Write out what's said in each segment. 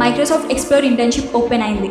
Microsoft explore internship open అయింది.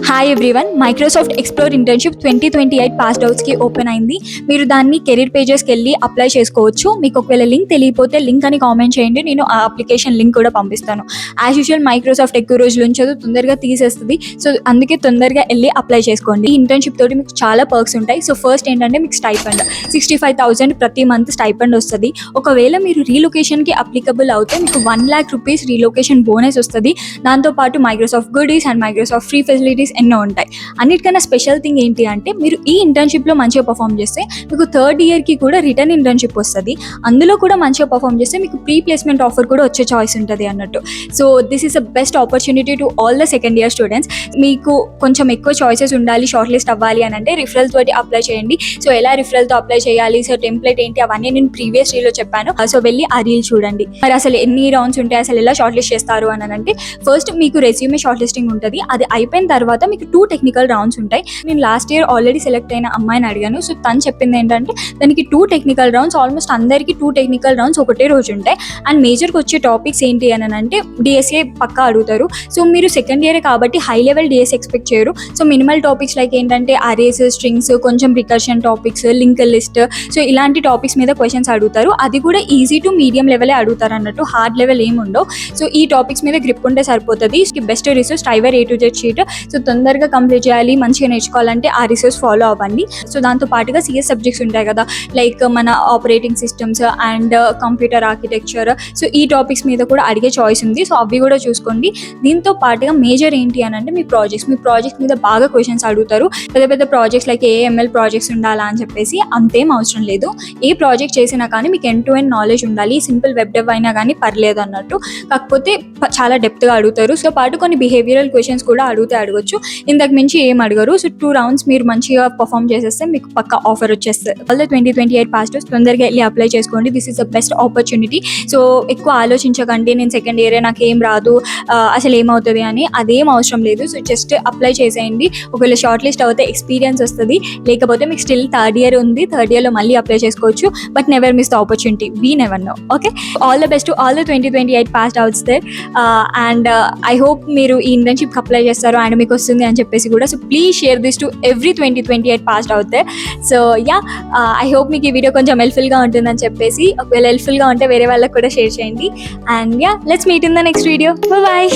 Hi everyone, Microsoft explore internship 2028 passed అవుట్స్కి open అయింది. మీరు దాన్ని కెరీర్ పేజెస్కి వెళ్ళి అప్లై చేసుకోవచ్చు. మీకు ఒకవేళ లింక్ తెలియకపోతే లింక్ అని కామెంట్ చేయండి, నేను ఆ అప్లికేషన్ లింక్ కూడా పంపిస్తాను. యాజ్ యూజువల్ మైక్రోసాఫ్ట్ ఎక్కువ రోజులు ఉంచదు, తొందరగా తీసేస్తుంది. సో అందుకే తొందరగా వెళ్ళి అప్లై చేసుకోండి. ఈ ఇంటర్న్షిప్ తోటి మీకు చాలా పర్క్స్ ఉంటాయి. సో ఫస్ట్ ఏంటంటే మీకు స్టైపెండ్ 65,000 ప్రతి మంత్ స్టైపెండ్ వస్తుంది. ఒకవేళ మీరు రీలొకేషన్కి అప్లికబుల్ అవుతే మీకు 1 lakh rupees రీలొకేషన్ బోనస్ వస్తుంది. దాంతోపాటు Microsoft goodies and Microsoft free facilities ఎన్నో ఉంటాయి. అన్నిటికన్నా స్పెషల్ థింగ్ ఏంటి అంటే మీరు ఈ ఇంటర్న్షిప్లో మంచిగా పర్ఫామ్ చేస్తే మీకు 3rd ఇయర్కి కూడా రిటర్న్ ఇంటర్న్షిప్ వస్తుంది. అందులో కూడా మంచిగా పర్ఫామ్ చేస్తే మీకు ప్రీ ప్లేస్మెంట్ ఆఫర్ కూడా వచ్చే చాయిస్ ఉంటుంది అన్నట్టు. So this is the best opportunity to all the second year students. మీకు కొంచెం ఎక్కువ చాయిసెస్ ఉండాలి, షార్ట్ లిస్ట్ అవ్వాలి అని అంటే రిఫరల్ తోటి అప్లై చేయండి. సో ఎలా రిఫరల్తో అప్లై చేయాలి, సో టెంప్లెట్ ఏంటి, అవన్నీ నేను ప్రీవియస్ రీల్లో చెప్పాను. సో వెళ్ళి ఆ రీల్ చూడండి. మరి అసలు ఎన్ని రౌండ్స్ ఉంటాయి, అసలు ఎలా షార్ట్ లిస్ట్ చేస్తారు అని అంటే ఫస్ట్ మీకు రెజ్యూమే షార్ట్ లిస్టింగ్ ఉంటుంది. అది అయిపోయిన తర్వాత మీకు 2 టెక్నికల్ రౌండ్స్ ఉంటాయి. నేను లాస్ట్ ఇయర్ ఆల్రెడీ సెలెక్ట్ అయిన అమ్మాయిని అడిగాను. సో తను చెప్పింది ఏంటంటే దానికి 2 టెక్నికల్ రౌండ్స్, ఆల్మోస్ట్ అందరికీ 2 టెక్నికల్ రౌండ్స్ ఒకటే రోజు ఉంటాయి. అండ్ మేజర్కి వచ్చే టాపిక్స్ ఏంటి అని అంటే డిఎస్ఏ పక్కా అడుగుతారు. సో మీరు సెకండ్ ఇయరే కాబట్టి హై లెవెల్ డిఎస్ఏ ఎక్స్పెక్ట్ చేయరు. సో మినిమల్ టాపిక్స్ లైక్ ఏంటంటే అరేస్, స్ట్రింగ్స్, కొంచెం recursion topics, link list, so ఇలాంటి టాపిక్స్ మీద క్వశ్చన్స్ అడుగుతారు. అది కూడా ఈజీ టు మీడియం లెవెలే అడుగుతారు అన్నట్టు, హార్డ్ లెవెల్ ఏమి ఉండవు. సో ఈ టాపిక్స్ మీద గ్రిప్ ఉంటే సరిపోతుంది. Best resource Striver A to Z sheet. So తొందరగా కంప్లీట్ చేయాలి, మంచిగా నేర్చుకోవాలంటే ఆ రిసోర్స్ ఫాలో అవ్వండి. సో దాంతో పాటుగా సిఎస్ సబ్జెక్ట్స్ ఉంటాయి కదా, లైక్ మన operating systems and computer architecture. So ఈ టాపిక్స్ మీద కూడా అడిగే చాయిస్ ఉంది. సో అవి కూడా చూసుకోండి. దీంతో పాటుగా మేజర్ ఏంటి అని అంటే మీ ప్రాజెక్ట్స్ మీద బాగా క్వశ్చన్స్ అడుగుతారు. పెద్ద పెద్ద ప్రాజెక్ట్స్ లైక్ AML ప్రాజెక్ట్స్ ఉండాలా అని చెప్పేసి అంతేం అవసరం లేదు. ఏ ప్రాజెక్ట్ చేసినా కానీ మీకు ఎండ్ టు ఎండ్ నాలెడ్జ్ ఉండాలి. సింపుల్ వెబ్ డెవ్ అయినా కానీ పర్లేదు అన్నట్టు, కాకపోతే చాలా డెప్త్గా అడుగుతారు. సో పాటు కొన్ని బిహేవియరల్ క్వశ్చన్స్ కూడా అడగొచ్చు. ఇంతకు మించి ఏం అడగరు. సో 2 రౌండ్స్ మీరు మంచిగా పర్ఫామ్ చేసేస్తే మీకు పక్కా ఆఫర్ వచ్చేస్తుంది. ఆల్ ద 2028 పాస్డ్ తొందరగా వెళ్ళి అప్లై చేసుకోండి. This is the best opportunity. So ఎక్కువ ఆలోచించకండి, నేను సెకండ్ ఇయరే నాకు ఏం రాదు, అసలు ఏమవుతుంది అని. అదేం అవసరం లేదు. సో జస్ట్ అప్లై చేసేయండి. ఒకవేళ షార్ట్ లిస్ట్ అవుతే ఎక్స్పీరియన్స్ వస్తుంది, లేకపోతే మీకు స్టిల్ 3rd ఇయర్ ఉంది. 3rd ఇయర్లో మళ్ళీ అప్లై చేసుకోవచ్చు. But never miss the opportunity, we never know. Okay, all the best to all the 2028 passed outs there. And I hope మీరు ఈ ఇంటర్న్షిప్కి అప్లై చేస్తారు అండ్ మీకు వస్తుంది అని చెప్పేసి కూడా. So please share this to every 2028 passed out there. So yeah, I hope మీకు ఈ వీడియో కొంచెం హెల్ప్ఫుల్గా ఉంటుందని చెప్పేసి. ఒకవేళ హెల్ప్ఫుల్గా ఉంటే వేరే వాళ్ళకి కూడా షేర్ చేయండి. And yeah, let's meet in the next video. Bye.